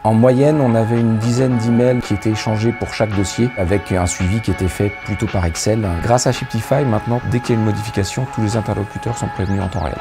En moyenne, on avait une dizaine d'emails qui étaient échangés pour chaque dossier, avec un suivi qui était fait plutôt par Excel. Grâce à Shiptify, maintenant, dès qu'il y a une modification, tous les interlocuteurs sont prévenus en temps réel.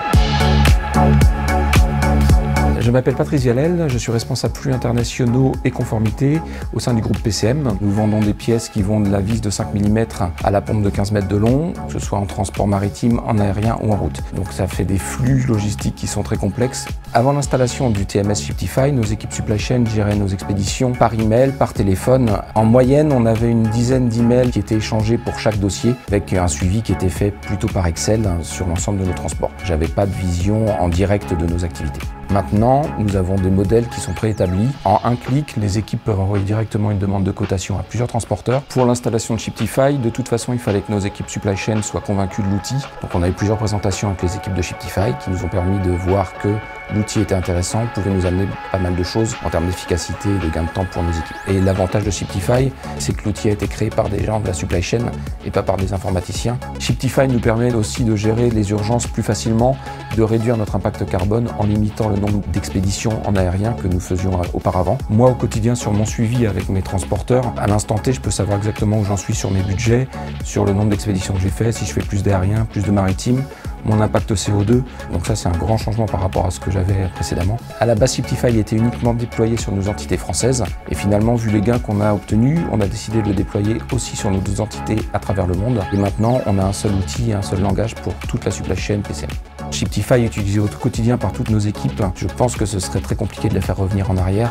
Je m'appelle Patrice Vialel, je suis responsable flux internationaux et conformité au sein du groupe PCM. Nous vendons des pièces qui vont de la vis de 5 mm à la pompe de 15 mètres de long, que ce soit en transport maritime, en aérien ou en route. Donc ça fait des flux logistiques qui sont très complexes. Avant l'installation du TMS Shiptify, nos équipes supply chain géraient nos expéditions par email, par téléphone. En moyenne, on avait une dizaine d'emails qui étaient échangés pour chaque dossier, avec un suivi qui était fait plutôt par Excel sur l'ensemble de nos transports. J'avais pas de vision en direct de nos activités. Maintenant, nous avons des modèles qui sont préétablis. En un clic, les équipes peuvent envoyer directement une demande de cotation à plusieurs transporteurs. Pour l'installation de Shiptify, de toute façon, il fallait que nos équipes supply chain soient convaincues de l'outil. Donc on a eu plusieurs présentations avec les équipes de Shiptify qui nous ont permis de voir que l'outil était intéressant, pouvait nous amener pas mal de choses en termes d'efficacité et de gain de temps pour nos équipes. Et l'avantage de Shiptify, c'est que l'outil a été créé par des gens de la supply chain et pas par des informaticiens. Shiptify nous permet aussi de gérer les urgences plus facilement, de réduire notre impact carbone en limitant le nombre d'expéditions en aérien que nous faisions auparavant. Moi, au quotidien, sur mon suivi avec mes transporteurs, à l'instant T, je peux savoir exactement où j'en suis sur mes budgets, sur le nombre d'expéditions que j'ai fait, si je fais plus d'aérien, plus de maritime, mon impact CO2. Donc ça, c'est un grand changement par rapport à ce que j'avais précédemment. À la base, Shiptify était uniquement déployé sur nos entités françaises. Et finalement, vu les gains qu'on a obtenus, on a décidé de le déployer aussi sur nos 2 entités à travers le monde. Et maintenant, on a un seul outil et un seul langage pour toute la supply chain PCM. Shiptify est utilisé au quotidien par toutes nos équipes. Je pense que ce serait très compliqué de les faire revenir en arrière.